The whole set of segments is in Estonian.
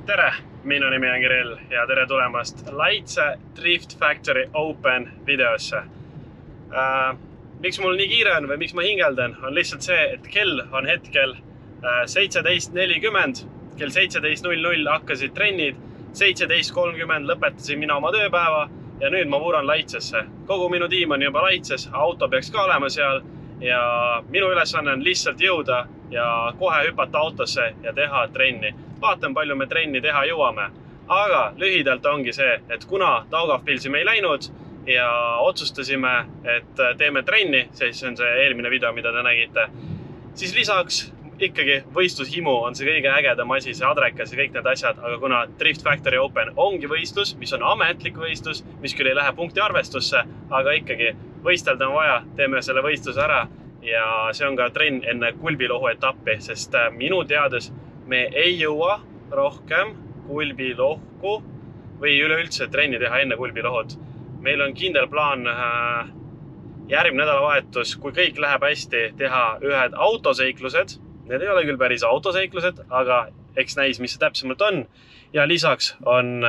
Tere, minu nimi on Kirill ja tere tulemast Laitse Drift Factory Open videosse. Miks mul nii kiire on või miks ma hingeldan, on lihtsalt see, et kell on hetkel 17.40. Kell 17.00 hakkasid trennid, 17.30 lõpetasin mina oma tööpäeva ja nüüd ma vuuran Laitsesse. Kogu minu tiim on juba Laitses, auto peaks ka olema seal ja minu ülesanne on lihtsalt jõuda ja kohe hüpata autosse ja teha trenni. Vaatan, palju me trenni teha jõuame. Aga lühidalt ongi see, et kuna Daugavpilsi me ei läinud ja otsustasime, et teeme trenni, siis on see eelmine video, mida te nägite, siis lisaks ikkagi võistlushimu on see kõige ägedam asi, see adrekas ja kõik need asjad, aga kuna Drift Factory Open ongi võistlus, mis on ametlik võistlus, mis küll ei lähe punkti arvestusse, aga ikkagi võistelda on vaja, teeme selle võistluse ära ja see on ka trenn enne kulbilohu etappi, sest minu teades me ei jõua rohkem kulbilohku või üleüldse trenni teha enne kulbilohud. Meil on kindel plaan järgmine nädalavahetus, kui kõik läheb hästi, teha ühed autoseiklused. Need ei ole küll päris autoseiklused, aga eks näis, mis see täpsemalt on. Ja lisaks on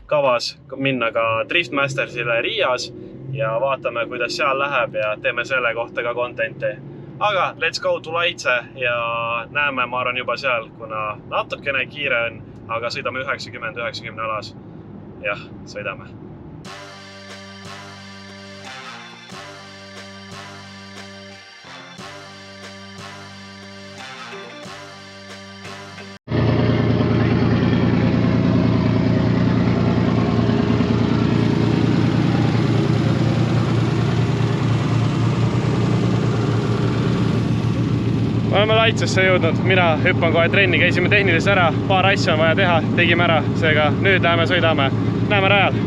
kavas minna ka Drift Mastersile Riias ja vaatame, kuidas seal läheb ja teeme selle kohta ka contenti. Aga let's go to Laitse ja näeme, ma arvan juba seal, kuna natukene kiire on, aga sõidame 90 alas. Jah, sõidame. Oleme Laitsesse jõudnud, mina hüppan kohe trenni, käisime tehnilis ära, paar asja on vaja teha, tegime ära, seega nüüd läheme sõidame, näeme rajal.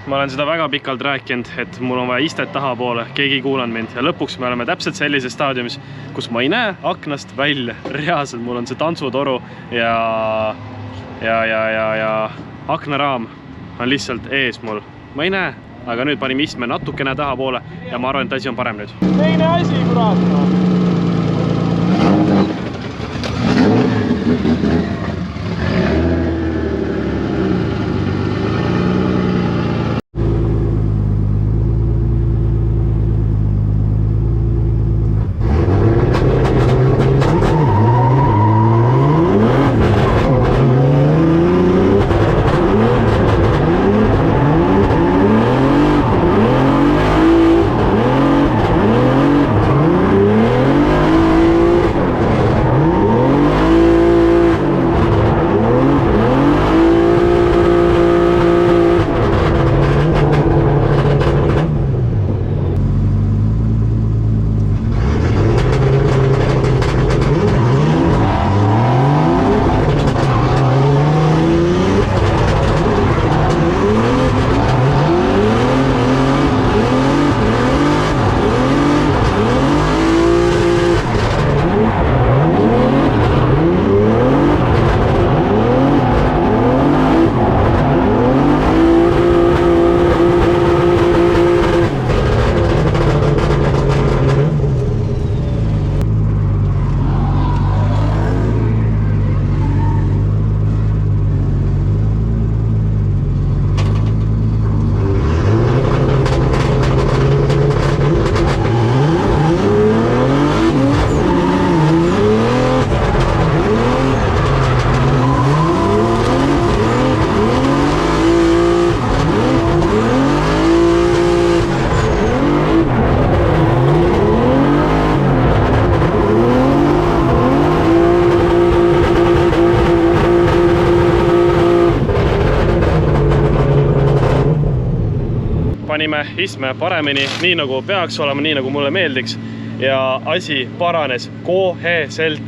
ma olen seda väga pikalt rääkinud, et mul on vaja istet tahapoole, keegi ei kuulanud mind ja lõpuks me oleme täpselt sellises staadiumis, kus ma ei näe aknast välja, reaalselt mul on see tantsutoru ja aknaraam on lihtsalt ees mul, ma ei näe, aga nüüd panime istme natukene tahapoole ja ma arvan, et asi on parem nüüd. Teine asi, kurat! Panime istme paremini, nii nagu peaks olema, nii nagu mulle meeldiks ja asi paranes koheselt.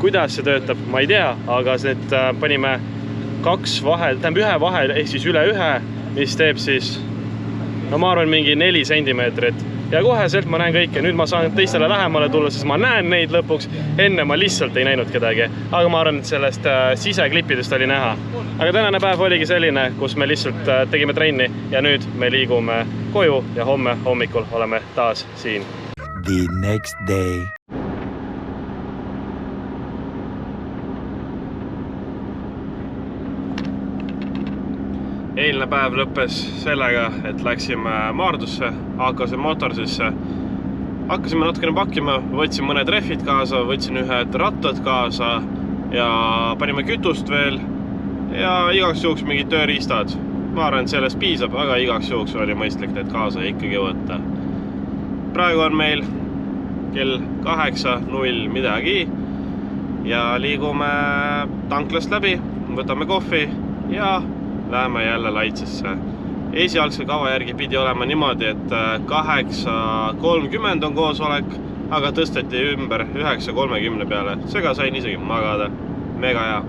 Kuidas see töötab, ma ei tea, aga nüüd panime kaks vahel, tähendab ühe vahel ehk siis üle ühe, mis teeb siis, no ma arvan, mingi 4 sentimeetrit. Ja koheselt ma näen kõike, nüüd ma saan teistele lähemale tulla, sest ma näen neid lõpuks. Enne ma lihtsalt ei näinud kedagi, aga ma arvan, et sellest siseklippidest oli näha. Aga tänane päev oligi selline, kus me lihtsalt tegime trenni ja nüüd me liigume koju ja homme hommikul oleme taas siin. The next day. Eilne päev lõppes sellega, et läksime Maardusse, AK-se Motorsisse. Hakkasime natukene pakkima, võtsin mõned rehvid kaasa, võtsin ühed rattad kaasa ja panime kütust veel ja igaks juhuks mingid tööriistad. Ma arvan, et sellest piisab, aga igaks juhuks oli mõistlik need kaasa ikkagi võtta. Praegu on meil kell 8:0 midagi ja liigume tanklast läbi, võtame kohvi ja läheme jälle Laitsesse. Esialgse kava järgi pidi olema niimoodi, et 8:30 on koosolek, aga tõsteti ümber 9:30 peale. Seega sain isegi magada. Mega hea.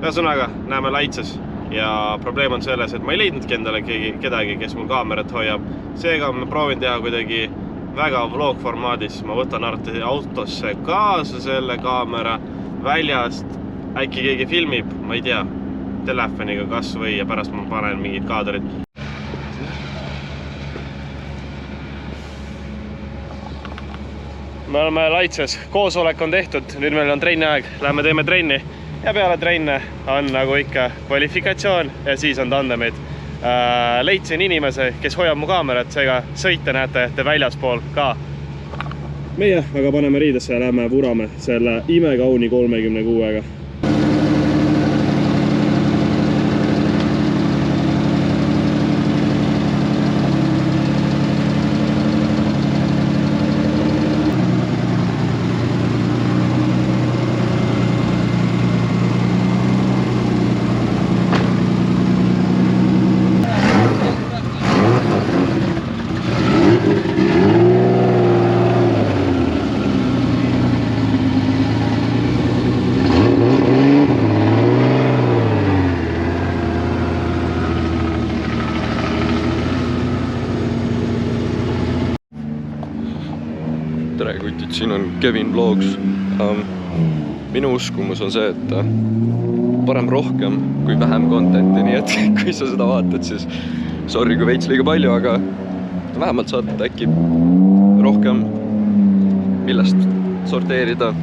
Ühesõnaga, näeme Laitses. Ja probleem on selles, et ma ei leidnudki endale kedagi, kes mul kaamerat hoiab. Seega ma proovin teha kuidagi väga vlog formaadis. Ma võtan arvati autosse kaasa selle kaamera väljast. Äkki keegi filmib, ma ei tea, telefoniga kas või ja pärast ma panen mingid kaadrid. Me oleme Laitses, koosolek on tehtud, nüüd meil on trenni aeg, lähme teeme trenni ja peale trenne on nagu ikka kvalifikatsioon ja siis on tandemid. Leidsin inimese, kes hoiab mu kaamerat, seega sõite näete te väljaspool ka. Meie aga paneme riidesse ja lähme vurame selle imekauni 36-ga. siin on Kevin Vlogs. Minu uskumus on see, et parem rohkem kui vähem content'i, nii et kui sa seda vaatad, siis sorry, kui veits liiga palju, aga vähemalt saad äkki rohkem millest sorteerida.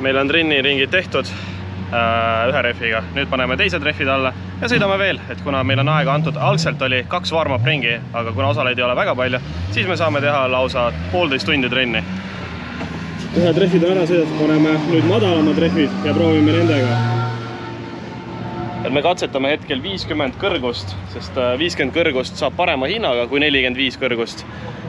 meil on trenniringid tehtud ühe rehviga, nüüd paneme teised rehvid alla ja sõidame veel, et kuna meil on aega antud, algselt oli 2 warm-up ringi, aga kuna osaleid ei ole väga palju, siis me saame teha lausa 1,5 tundi trenni. Ühed rehvid on ära sõidetud, paneme nüüd madalamad rehvid ja proovime nendega. Et me katsetame hetkel 50 kõrgust, sest 50 kõrgust saab parema hinnaga kui 45 kõrgust.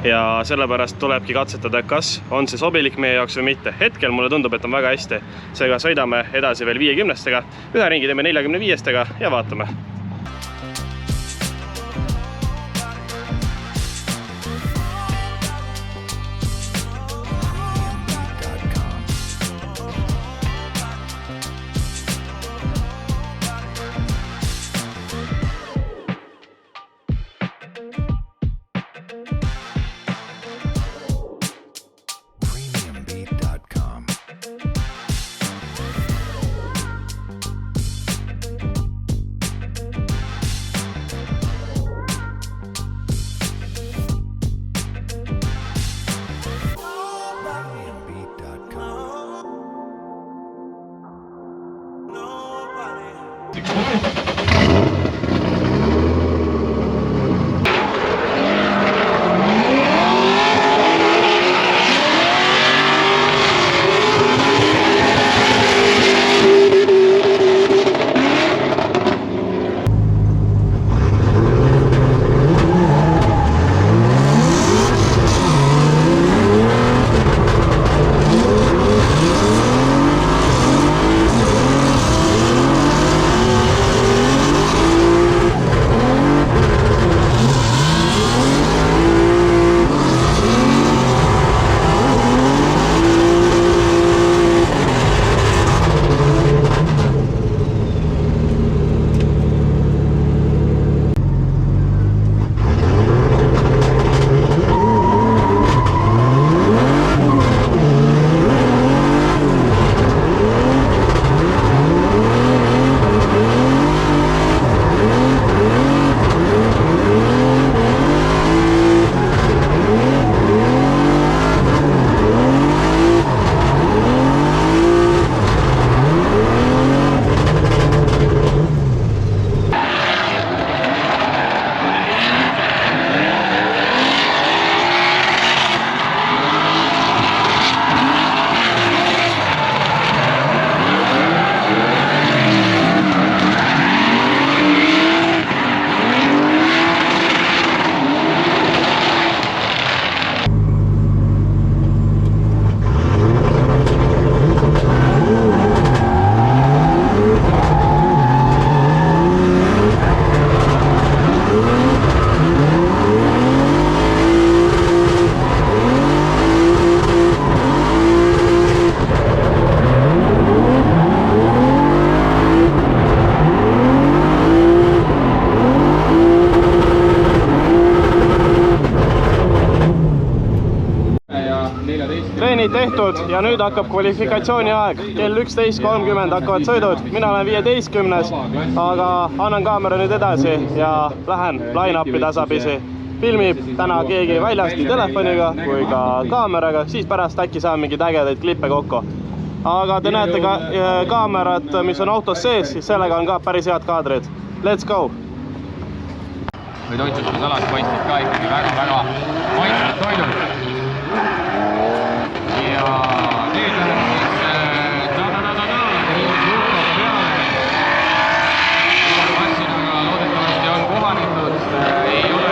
Ja sellepärast tulebki katsetada, kas on see sobilik meie jaoks või mitte. Hetkel mulle tundub, et on väga hästi. Seega sõidame edasi veel 50-stega, ühe ringi teeme 45-stega ja vaatame. ja nüüd hakkab kvalifikatsiooni aeg. Kell 11.30 hakkavad sõidud. Mina olen 15, aga annan kaamera nüüd edasi ja lähen line-upi tasapisi. Filmib täna keegi väljast nii telefoniga kui ka kaameraga, siis pärast äkki saan mingid ägedaid klippe kokku. Aga te näete ka kaamerat, mis on autos sees, siis sellega on ka päris head kaadrid. Let's go! Või toitsustusalas paistsid ka ikkagi väga maitsvad toidud. Ja nüüd läheb siis massinaga loodetavasti on kohanetud, ei ole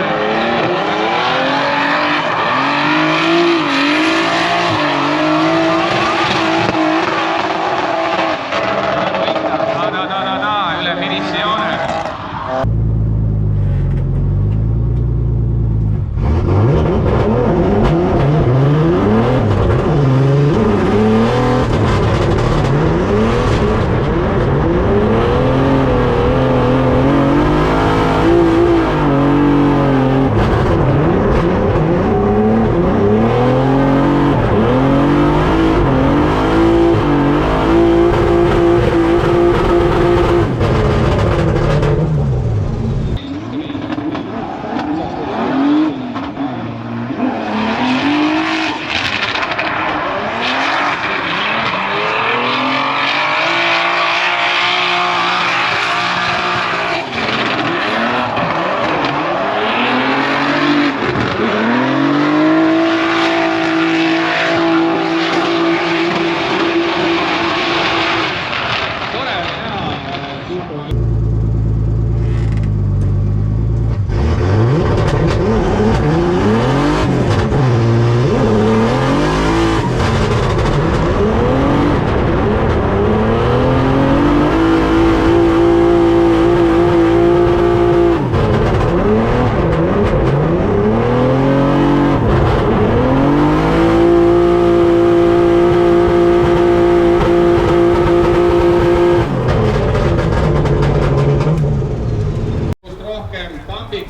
üle finissioone.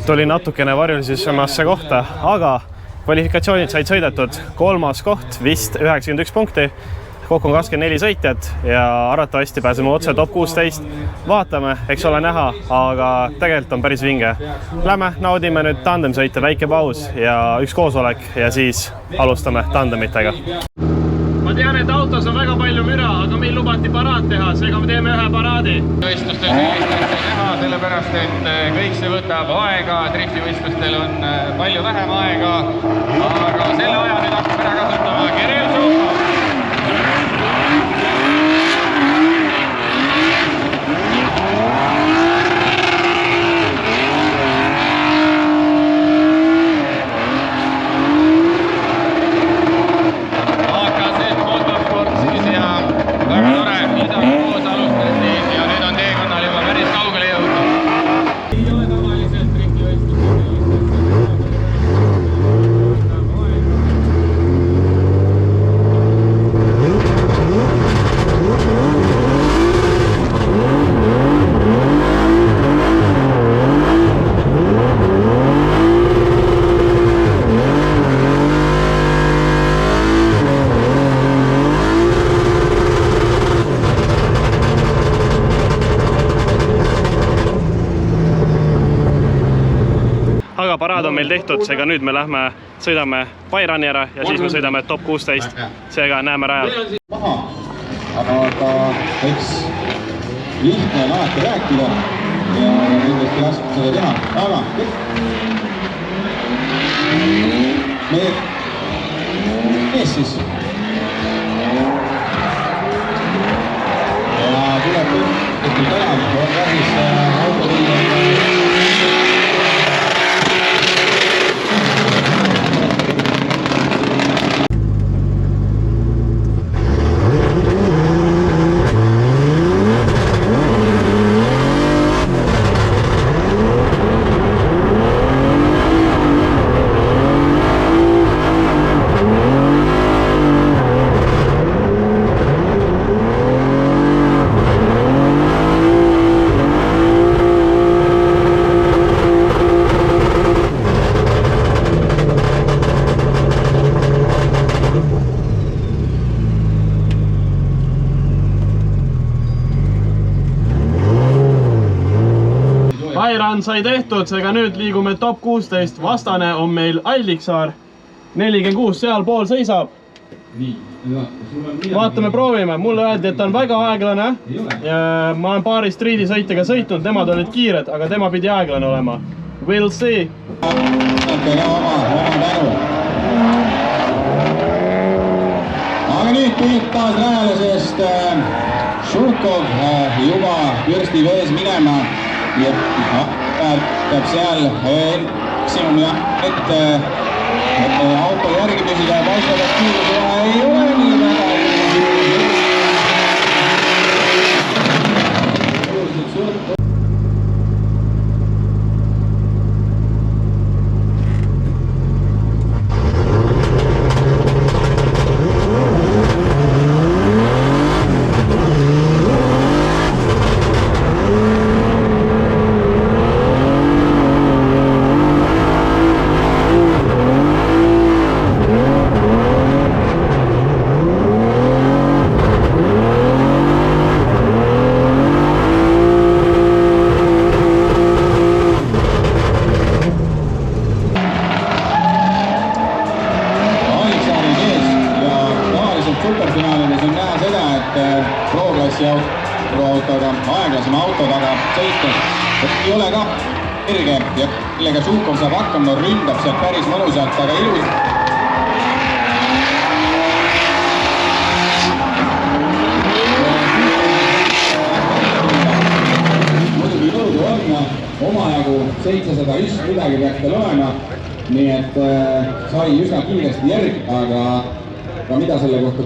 Tuli natukene varjulisemasse kohta, aga kvalifikatsioonid said sõidetud. 3. koht, vist 91 punkti. Kokku on 24 sõitjat ja arvatavasti pääseme otse top 16. Vaatame, eks ole näha, aga tegelikult on päris vinge. Lähme naudime nüüd tandemsõite, väike paus ja üks koosolek ja siis alustame tandemitega. Ma tean, et autos on väga palju müra, aga meil lubati paraad teha, seega me teeme ühe paraadi. Võistlustel sellist asja teha, sellepärast et kõik see võtab aega, driftivõistlustel on palju vähem aega, aga selle aja nüüd hakkab ära kasutama Kirill Suhkov. Aga paraad on meil tehtud, seega nüüd me lähme sõidame Bayrani ära ja siis me sõidame top 16. Seega näeme rajal. Aga eks lihtne on alati rääkida ja kindlasti laskub seda teha. Aga mees siis. Ja tuleb õhtul täna, on käsis autoliin. dry run sai tehtud, seega nüüd liigume top 16. Vastane on meil Alliksaar. 46 sealpool seisab. Vaatame, proovime. Mulle öeldi, et ta on väga aeglane. Ma olen paari striidisõitjaga sõitnud, nemad olid kiired, aga tema pidi aeglane olema. We'll see. Aga nüüd tulid taas rajale, sest Šurkov juba pürsti vees minema ja peab seal maksimum jah, et auto järgi püsida ja paistab, et kiiruse ei ole nii väga. Aeglasema auto taga sõites ei ole ka kerge ja millega Šurkov saab hakkama, ründab sealt päris mõnusalt, aga ilus. Muidugi jõudu on omajagu 700 just midagi peaks tal olema, nii et sai üsna kiiresti järg, aga mida selle kohta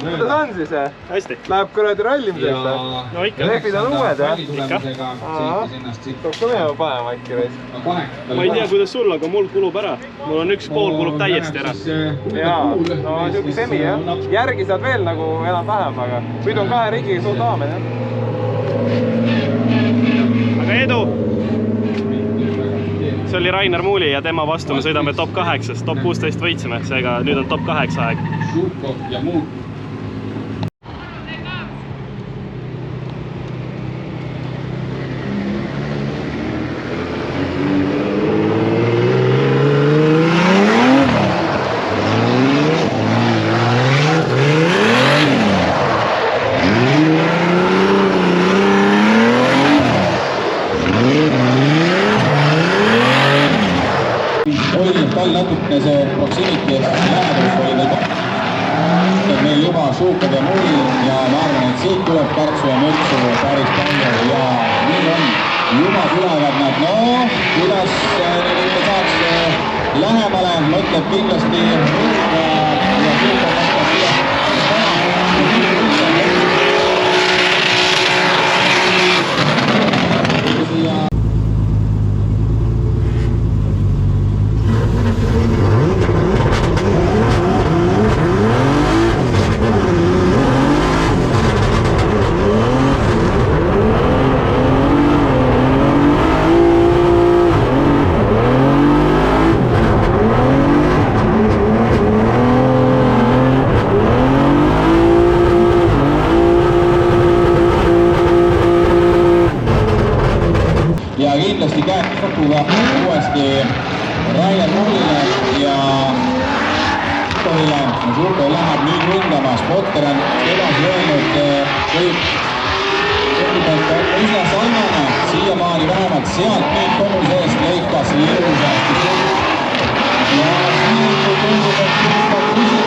Kuidas on siis? Hästi. Läheb kuradi rallimiseks? No ikka. Lehvid on uued, jah? Ikka. Toob ka mehe panema äkki reis. Ma ei tea, kuidas sul, aga mul kulub ära. Mul on 1,5 kulub täiesti ära. Jaa, no siuke semi, jah. Järgi saad veel nagu enam-vähem, aga nüüd on 2 riigiga suht aamen, jah. Aga edu! See oli Rainer Muuli ja tema vastu me sõidame top 8, top 16 võitsime, seega nüüd on top 8 aeg. Šurkov ja muud. Tal natukene see proximity lähedus oli meil juba Šurkov ja Muuli ja ma arvan, et siit tuleb kärtsu ja mürtsu päris palju ja nii on. Juba tulevad nad, no kuidas nüüd saaks lähemale, mõtleb kindlasti ja Šurkov hakkab siia. Ja kindlasti käed kokuga uuesti Rainer Muulile ja Šurkov läheb nüüd ründama. Spotter on edasi öelnud, võib üsna sarnane, siiamaani vähemalt sealt nüüd kogu seest lõikas ilusasti. Ja siin tundub, et Šurkov küsib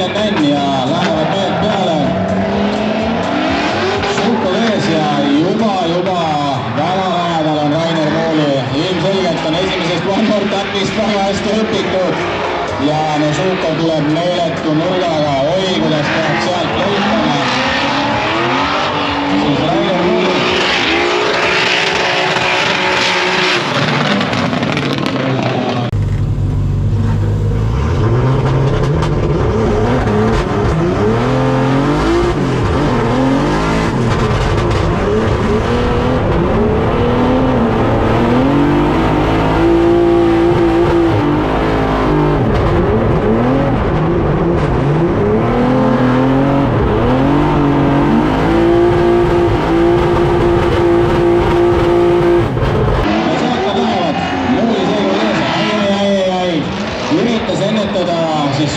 NNN ja lähevad mehed peale. Šukov ees ja juba väga lähedal on Rainer Mooli. Ilmselgelt on esimesest One More Tapist väga hästi õpitud. Ja no Šukov tuleb meeletu nurgaga. Oi, kuidas peab sealt lõikama. Siis Rainer Mooli.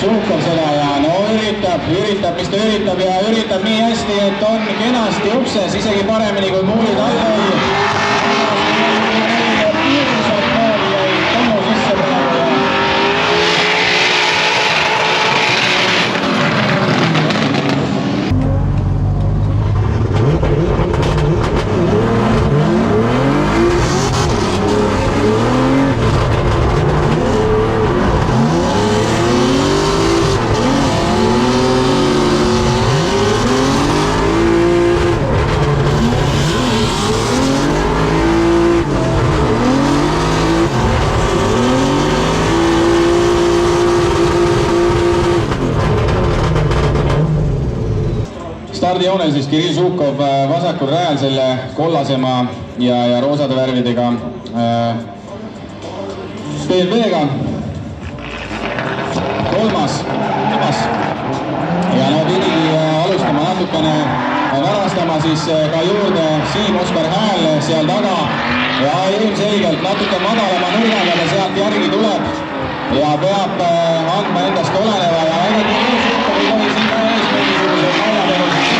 Šukov seda ja no üritab, mis ta üritab ja üritab nii hästi, et on kenasti ukses, isegi paremini kui Mooli talvel. Stardijoonel siis Kirill Šukov vasakul rajal selle kollasema ja roosade värvidega BMW-ga. Kolmas. Ja no pidigi alustama natukene varastama siis ka juurde Siim-Oskar Hääl seal taga. Ja ilmselgelt natuke madalama nurgaga ta sealt järgi tuleb ja peab andma endast oleneva ja Kirill Šukov ei tohi sinna ees mingisuguse naljategusid.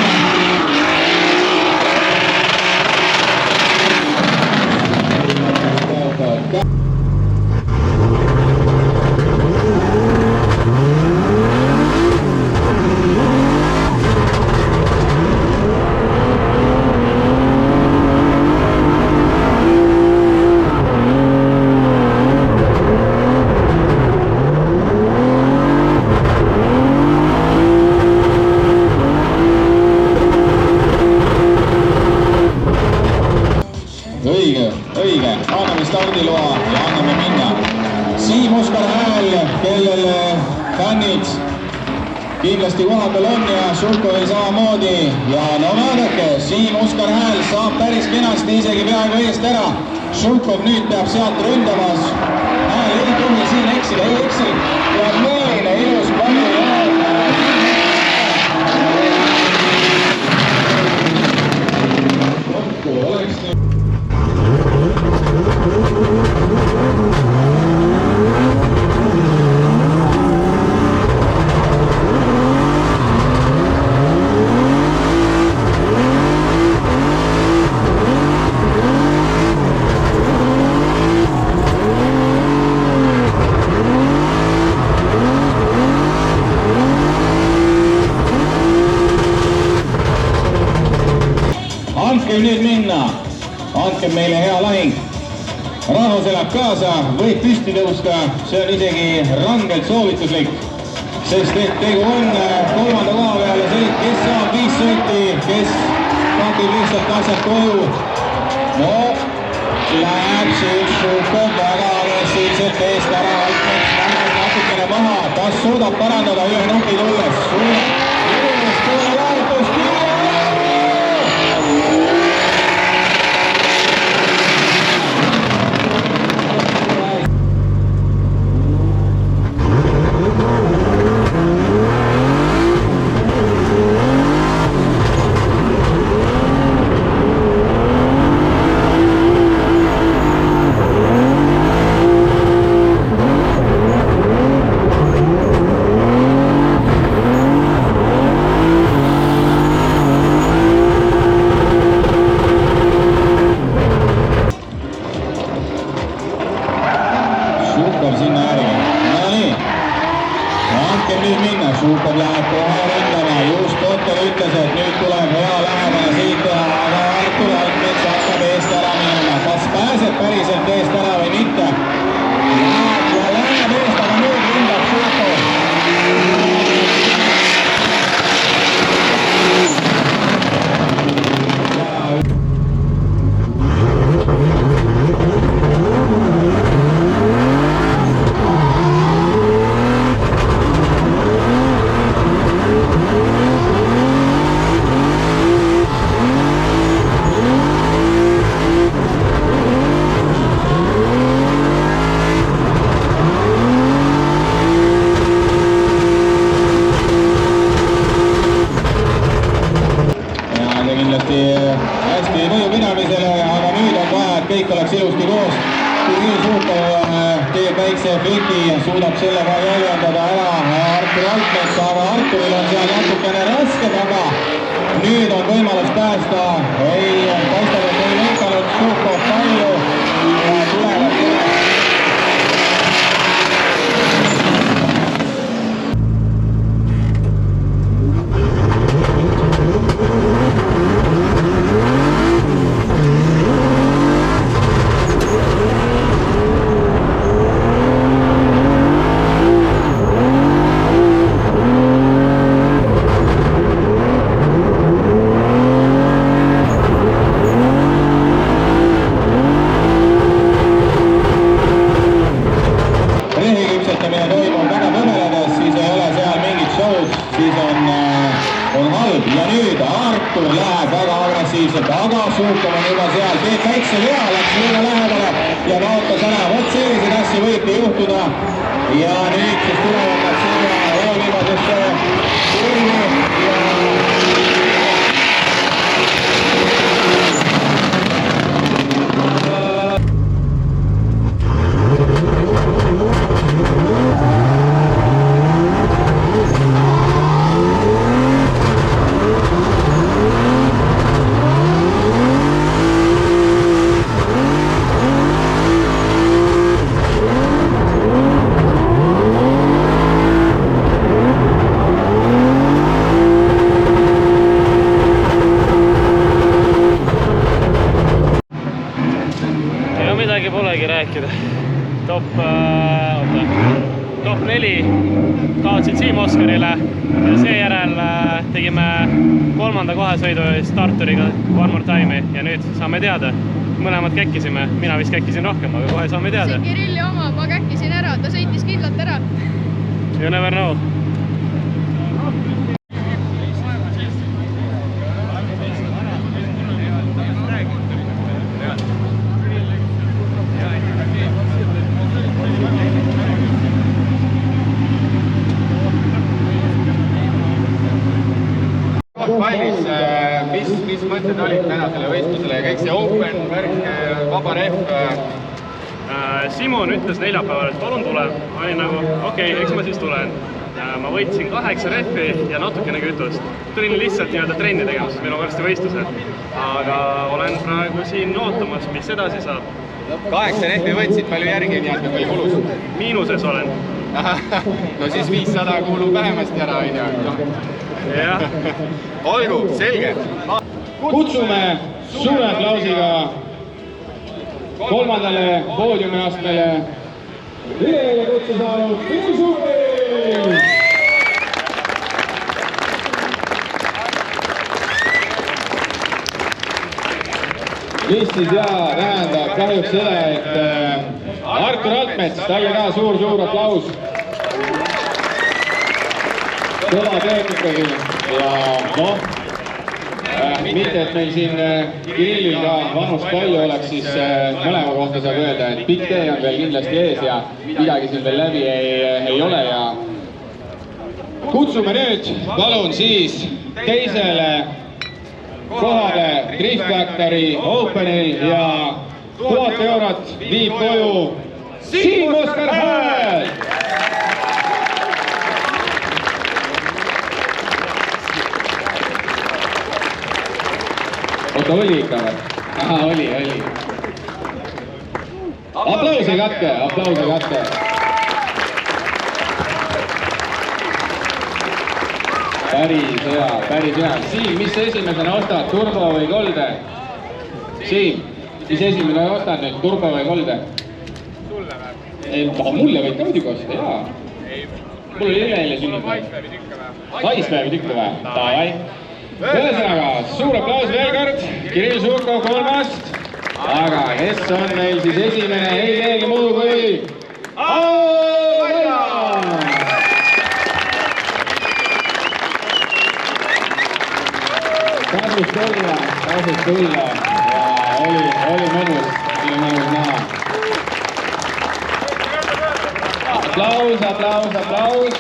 Õige, anname stardiloa ja anname minna. Siim-Oskar Hääl, kellel fännid kindlasti koha peal on ja Šukovil samamoodi. Ja no vaadake, Siim-Oskar Hääl saab päris kenasti isegi peaaegu eest ära. Šukov nüüd peab sealt ründamas. Hääl ei tohi siin eksida, ei eksi. Ja milline ilus palju jääb. Oleks nüüd. Andke nüüd minna, andke meile hea lahing. Rahvas elab kaasa, võib püsti tõusta, see on isegi rangelt soovituslik, sest et tegu on kolmanda koha peale sõit, kes saab 5 sõiti, kes pakib lihtsalt asjad koju. No, läheb siis Šukov väga agressiivselt eest ära, natukene maha, kas suudab parandada ühe nuki tulles? laskem nüüd minna, Šukov läheb kohe ründama, just Kotter ütles, et nüüd tuleb hea lähedale siit teha, aga Artur Altmets hakkab eest ära minema, kas pääseb päriselt eest ära või mitte? Läheb eest, aga nüüd ründab Šukov. Hästi mõjupidamisele, aga nüüd on vaja, et kõik oleks ilusti koos. Kirill Šukov teeb väikse fliki, suudab sellega jäljendada ära Artur Altmets, aga Arturil on seal natukene raske taga. Nüüd on võimalus päästa, paistab, et ei lõikanud Šukov palju. Tulevad aga Šukov on juba seal, teeb väikse vea, läks liiga lähedale ja kaotas ära. Vot selliseid asju võibki juhtuda. Ja nüüd siis tulevad nad sinna eolibadesse kurvi ja... polegi rääkida. Top 4 kaotsid Siim Oskarile ja seejärel tegime 3. kohesõidu Arturiga One More Time'i ja nüüd saame teada. Mõlemad käkkisime, mina vist käkkisin rohkem, aga kohe saame teada. See Kirilli oma, ma käkkisin ära, ta sõitis kindlalt ära. You never know. Valmis, mis mõtted olid tänasele võistlusele ja kõik see open värk, vaba rehv? Simon ütles neljapäeval, et palun tule. Ma olin nagu, okei, eks ma siis tulen. Ma võtsin 8 rehvi ja natukene kütust. Tulin lihtsalt nii-öelda trenni tegema, sest meil on varsti võistlused. Aga olen praegu siin ootamas, mis edasi saab. 8 rehvi võtsid, palju järgi on jäänud, palju kulus? Miinuses olen. No siis 500 kuulub vähemasti ära, on ju. Jah. Olgu, selge. Kutsume suure aplausiga 3. poodiumiastmele Virile kutse saanud Pilsuki! mis siis tähendab kahjuks seda, et Artur Altmets, talle ka suur aplaus. Kõva tööd ikkagi ja noh, mitte et meil siin Kirillil ka vanust palju oleks, siis mõlema kohta saab öelda, et pikk tee on veel kindlasti ees ja midagi siin veel läbi ei ole ja kutsume nüüd, palun siis teisele kohale Drift Factory Openil ja 1000 eurot viib koju Siim Oskar Hääl! Oota, oli ikka või? Aha, oli. Aplausi katke. päris hea. Siim, mis sa esimesena ostad, turbo või kolde? Siim, mis esimene ostad nüüd, turbo või kolde? Sulle või? Mulle võid ka muidugi osta, jaa. Mul oli üleeile sünnipäev. Haispäevi tükka või? Davai. Ühesõnaga, suur aplaus veel kord. Kirill Žukov kolmast. Aga kes on meil siis esimene, ei teegi muu kui Auvajan! Tasus tulla ja oli mõnus näha. Aplaus.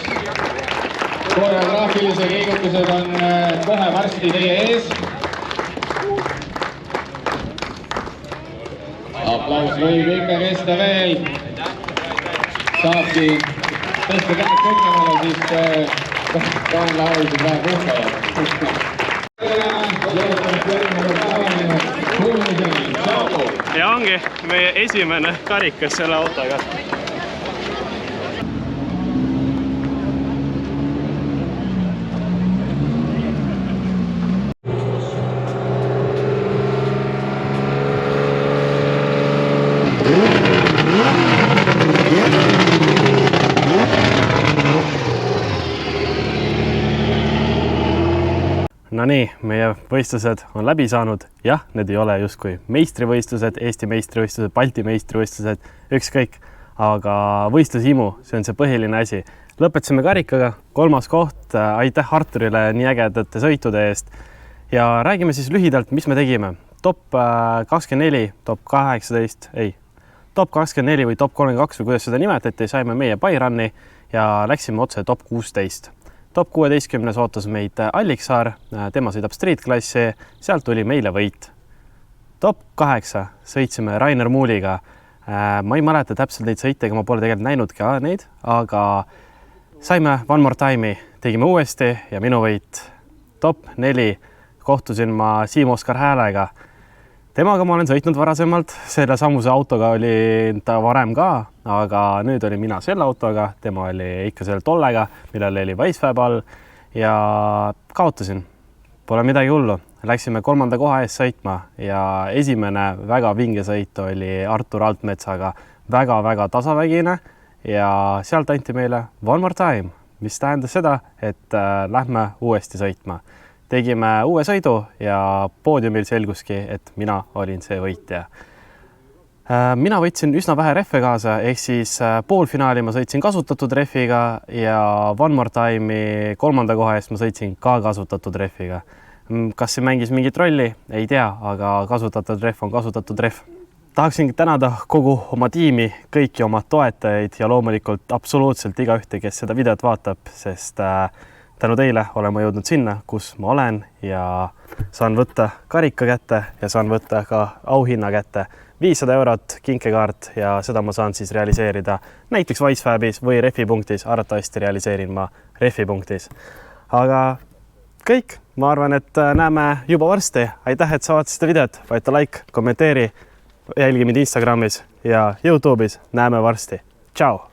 Koreograafilised liigutused on kohe varsti teie ees. Aplaus võib ikka kesta veel. Saabki tõsta käed kõrgemale, siis Kaan lausid vähe puhkajad. Ja ongi meie esimene karikas selle autoga. No nii, meie võistlused on läbi saanud. Jah, need ei ole justkui meistrivõistlused, Eesti meistrivõistlused, Balti meistrivõistlused, ükskõik. Aga võistlushimu, see on see põhiline asi. Lõpetasime karikaga, 3. koht. Aitäh Arturile nii ägedate sõitude eest. Ja räägime siis lühidalt, mis me tegime. Top 24, top 18, top 24 või top 32 või kuidas seda nimetati, saime meie Bairani ja läksime otse top 16. Top 16 ootas meid Alliksaar, tema sõidab street-klassi, sealt tuli meile võit. Top 8 sõitsime Rainer Muuliga. Ma ei mäleta täpselt neid sõitega, ma pole tegelikult näinud ka neid, aga saime One More Time'i, tegime uuesti ja minu võit. Top 4 kohtusin ma Siim-Oskar Häälega. Temaga ma olen sõitnud varasemalt, selle samuse autoga oli ta varem ka, aga nüüd oli mina selle autoga, tema oli ikka selle tollega, millel oli Weissfab all ja kaotasin. Pole midagi hullu. Läksime 3. koha ees sõitma ja esimene väga vinge sõit oli Artur Altmetsaga väga-väga tasavägine ja sealt anti meile One More Time, mis tähendas seda, et lähme uuesti sõitma. Tegime uue sõidu ja poodiumil selguski, et mina olin see võitja. Mina võtsin üsna vähe rehve kaasa, ehk siis poolfinaali ma sõitsin kasutatud rehviga ja One More Time'i 3. koha eest ma sõitsin ka kasutatud rehviga. Kas see mängis mingit rolli? Ei tea, aga kasutatud rehv on kasutatud rehv. Tahaksingi tänada kogu oma tiimi, kõiki oma toetajaid ja loomulikult absoluutselt igaühte, kes seda videot vaatab, sest tänu teile olen ma jõudnud sinna, kus ma olen ja saan võtta karika kätte ja saan võtta ka auhinna kätte. 500 eurot kinkekaart ja seda ma saan siis realiseerida näiteks Weissfabis või Refipunktis, arvatavasti realiseerin ma Refipunktis. Aga kõik, ma arvan, et näeme juba varsti. Aitäh, et sa vaatasid seda videot, vaata like, kommenteeri, jälgi mind Instagramis ja YouTube'is. Näeme varsti. Ciao!